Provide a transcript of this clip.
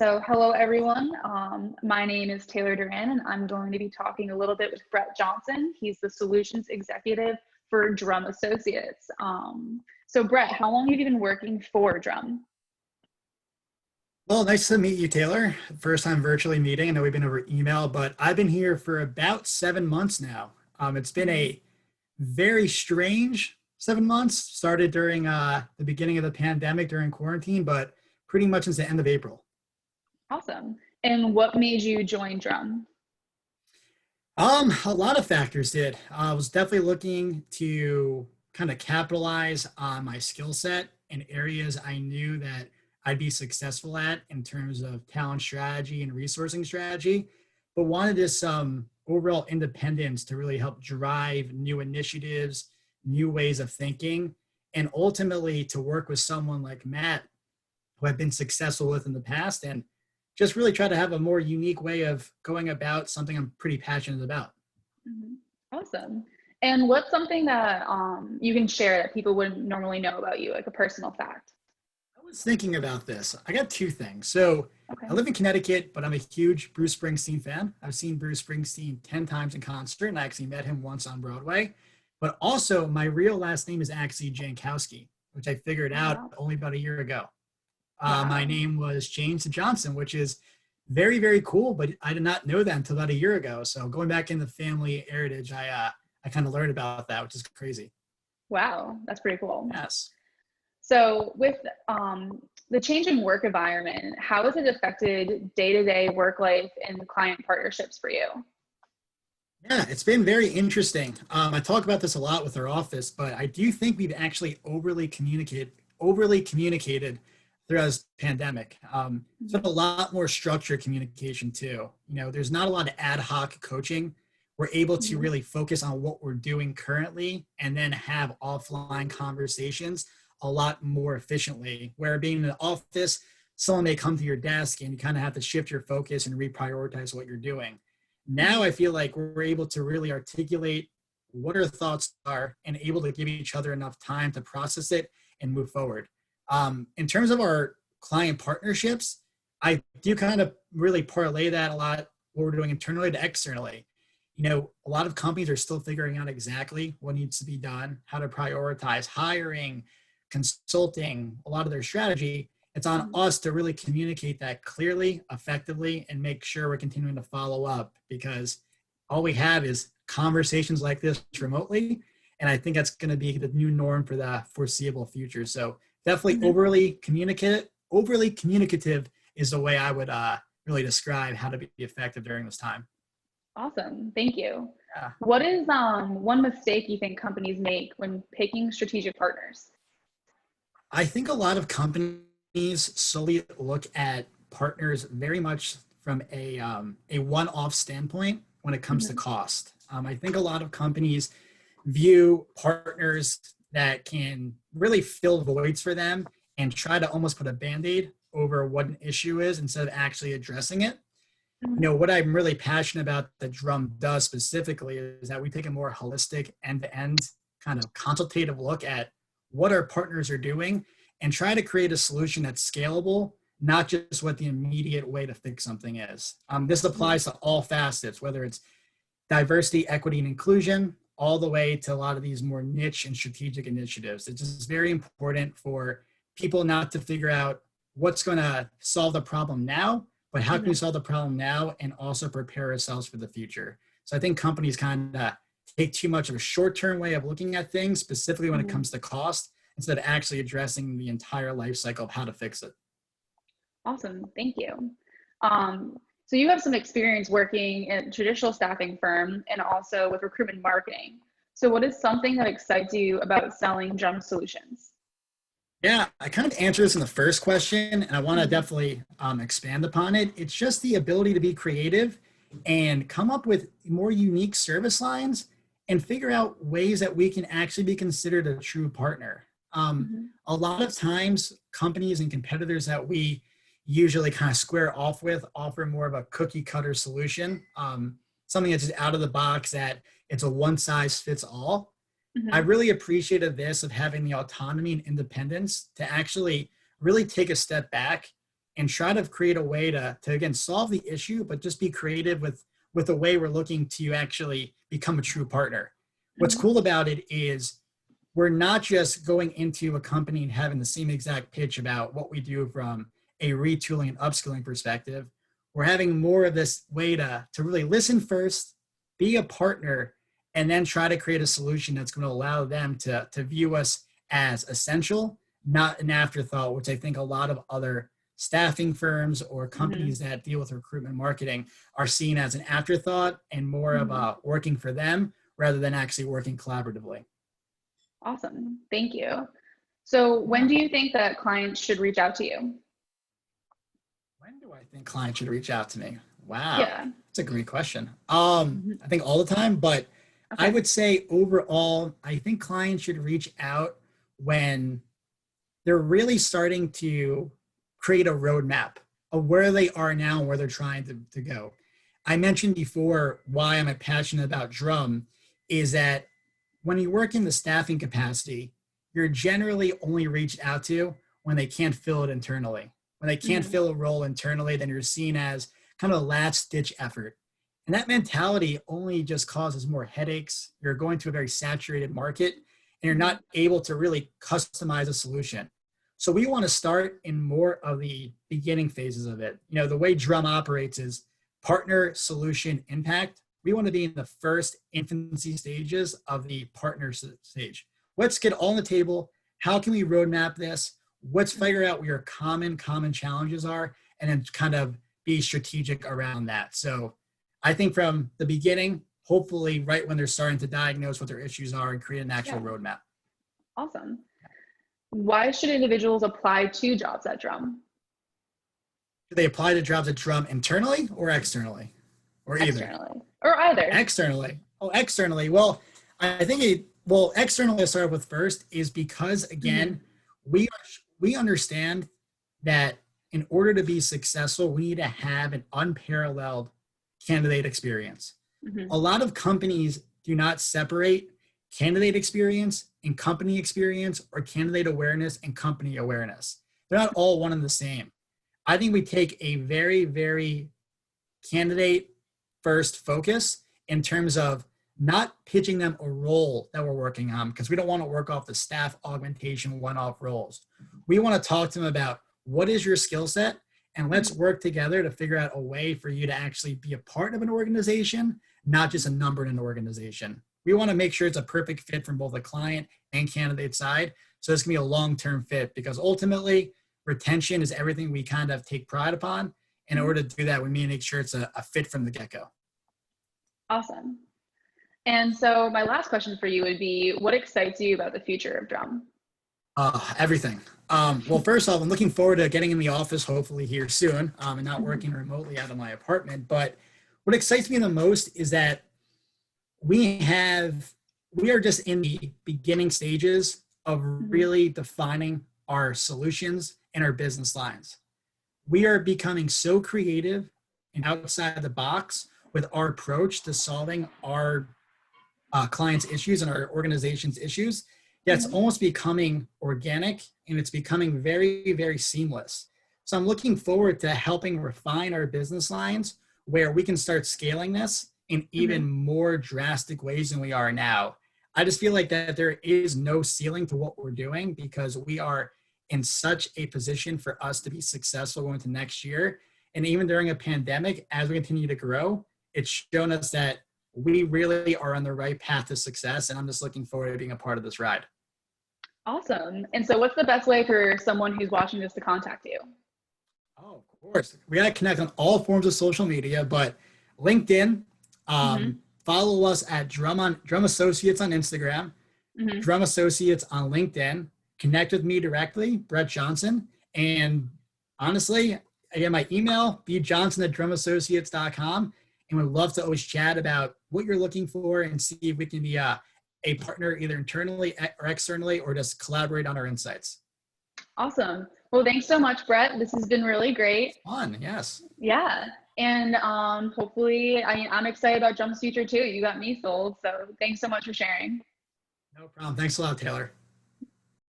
So, hello everyone. My name is Taylor Duran, and I'm going to be talking a little bit with Brett Johnson. He's the Solutions Executive for Drum Associates. So, Brett, how long have you been working for Drum? Well, nice to meet you, Taylor. First time virtually meeting. I know we've been over email, but I've been here for about 7 months now. It's been Mhm. a very strange 7 months. Started during the beginning of the pandemic during quarantine, but pretty much since the end of April. Awesome. And what made you join Drum? A lot of factors did. I was definitely looking to kind of capitalize on my skill set in areas I knew that I'd be successful at in terms of talent strategy and resourcing strategy, but wanted this overall independence to really help drive new initiatives, new ways of thinking, and ultimately to work with someone like Matt, who I've been successful with in the past, and just really try to have a more unique way of going about something I'm pretty passionate about. Mhm. Awesome. And what's something that you can share that people wouldn't normally know about you, like a personal fact? I was thinking about this. I got two things. So I Okay. live in Connecticut, but I'm a huge Bruce Springsteen fan. I've seen Bruce Springsteen 10 times in concert, and I actually met him once on Broadway. But also, my real last name is actually Jankowski, which I figured Oh, out wow. only about a year ago. My Wow. name was James Johnson, which is very, very cool, but I did not know that until about a year ago. So going back in the family heritage, I kind of learned about that, which is crazy. Wow. That's pretty cool. Yes. So, with the changing work environment, how has it affected day to day work life and client partnerships for you? Yeah, it's been very interesting. I talk about this a lot with our office, but I do think we've actually overly communicated throughout this pandemic. It's been a Mhm. lot more structured communication too. There's not a lot of ad hoc coaching. We're able to Mhm. really focus on what we're doing currently and then have offline conversations a lot more efficiently. Where being in the office, someone may come to your desk and you kind of have to shift your focus and reprioritize what you're doing. Now I Mhm. feel like we're able to really articulate what our thoughts are and able to give each other enough time to process it and move forward. In terms of our client partnerships, I do kind of really parlay that a lot, what we're doing internally to externally. A lot of companies are still figuring out exactly what needs to be done, how to prioritize hiring, consulting, a lot of their strategy. It's on Mhm. us to really communicate that clearly, effectively, and make sure we're continuing to follow up because all we have is conversations like this remotely. And I think that's going to be the new norm for the foreseeable future. So definitely Mhm. overly communicative is the way I would really describe how to be effective during this time. Awesome. Thank you. Yeah. What is one mistake you think companies make when picking strategic partners? I think a lot of companies solely look at partners very much from a one-off standpoint when it comes to Mhm. cost. I think a lot of companies view partners that can really fill voids for them and try to almost put a band-aid over what an issue is instead of actually addressing it. Mhm. What I'm really passionate about that Drum does specifically is that we take a more holistic end-to-end kind of consultative look at what our partners are doing and try to create a solution that's scalable, not just what the immediate way to fix something is. This Mhm. applies to all facets, whether it's diversity, equity, and inclusion, all the way to a lot of these more niche and strategic initiatives. It's just very important for people not to figure out what's going to solve the problem now, but how can we Mhm. solve the problem now and also prepare ourselves for the future. So I think companies kind of take too much of a short-term way of looking at things, specifically when it Mhm. comes to cost, instead of actually addressing the entire life cycle of how to fix it. Awesome. Thank you. Um, so you have some experience working in a traditional staffing firm and also with recruitment marketing. So what is something that excites you about selling Drum Solutions? Yeah, I kind of answered this in the first question, and I want to Mhm. definitely expand upon it. It's just the ability to be creative and come up with more unique service lines and figure out ways that we can actually be considered a true partner. Mhm. A lot of times, companies and competitors that we usually kind of square off with offer more of a cookie cutter solution, something that's just out of the box that it's a one size fits all. I Mhm. really appreciated this of having the autonomy and independence to actually really take a step back and try to create a way to again, solve the issue, but just be creative with the way we're looking to actually become a true partner. What's Mhm. cool about it is we're not just going into a company and having the same exact pitch about what we do from a retooling and upskilling perspective. We're having more of this way to really listen first, be a partner, and then try to create a solution that's going to allow them to view us as essential, not an afterthought, which I think a lot of other staffing firms or Mhm. companies that deal with recruitment marketing are seen as an afterthought and more of Mhm. a working for them rather than actually working collaboratively. Awesome. Thank you. So when Yeah. do you think that clients should reach out to you? When do I think clients should reach out to me? Wow, Yeah. that's a great question. Mhm. I think all the time, but I Okay. would say overall, I think clients should reach out when they're really starting to create a roadmap of where they are now and where they're trying to go. I mentioned before why I'm passionate about Drum is that when you work in the staffing capacity, you're generally only reached out to when they can't fill it internally. When they can't Mhm. fill a role internally, then you're seen as kind of a last ditch effort. And that mentality only just causes more headaches. You're going to a very saturated market and you're Mhm. not able to really customize a solution. So we want to start in more of the beginning phases of it. You know, the way Drum operates is partner, solution, impact. We want to be in the first infancy stages of the partner stage. Let's get all on the table. How can we roadmap this? Let's figure Mhm. out where your common challenges are, and then kind of be strategic around that. So I think from the beginning, hopefully right when they're starting to diagnose what their issues are and create an actual Yeah. roadmap. Awesome. Why should individuals apply to jobs at Drum? Do they apply to jobs at Drum internally or externally? Or either? Externally or either? Externally. Oh, externally. Well, I think externally I start with first is because again, Mhm. we understand that in order to be successful, we need to have an unparalleled candidate experience. A Mhm. lot of companies do not separate candidate experience and company experience or candidate awareness and company awareness. They're not all one and the same. I think we take a very candidate first focus in terms of not pitching them a role that we're working on because we don't want to work off the staff augmentation one-off roles. We want to talk to them about what is your skill set and let's Mhm. work together to figure out a way for you to actually be a part of an organization, not just a number in an organization. We want to make sure it's a perfect fit from both the client and candidate side. So this can be a long-term fit because ultimately retention is everything we kind of take pride upon. In Mhm. order to do that, we need to make sure it's a fit from the get-go. Awesome. And so my last question for you would be, what excites you about the future of Drum? Everything. Well, first off, I'm looking forward to getting in the office hopefully here soon and not Mhm. working remotely out of my apartment. But what excites me the most is that we have we are just in the beginning stages of Mhm. really defining our solutions and our business lines. We are becoming so creative and outside the box with our approach to solving our clients' issues and our organization's issues, that's Mhm. almost becoming organic and it's becoming very seamless. So I'm looking forward to helping refine our business lines where we can start scaling this in even Mhm. more drastic ways than we are now. I just feel like that there is no ceiling to what we're doing because we are in such a position for us to be successful going to next year. And even during a pandemic, as we continue to grow, it's shown us that we really are on the right path to success. And I'm just looking forward to being a part of this ride. Awesome. And so what's the best way for someone who's watching this to contact you? Oh, of course. We got to connect on all forms of social media, but LinkedIn, Mhm. follow us at Drum Associates on Instagram, Mhm. Drum Associates on LinkedIn. Connect with me directly, Brett Johnson. And honestly, I get my email, bjohnson at drumassociates.com. And would love to always chat about what you're looking for and see if we can be a partner either internally or externally or just collaborate on our insights. Awesome. Well, thanks so much, Brett. This has been really great. It's fun. Yes. Yeah. And hopefully, I'm excited about Drum's future too. You got me sold. So thanks so much for sharing. No problem. Thanks a lot, Taylor.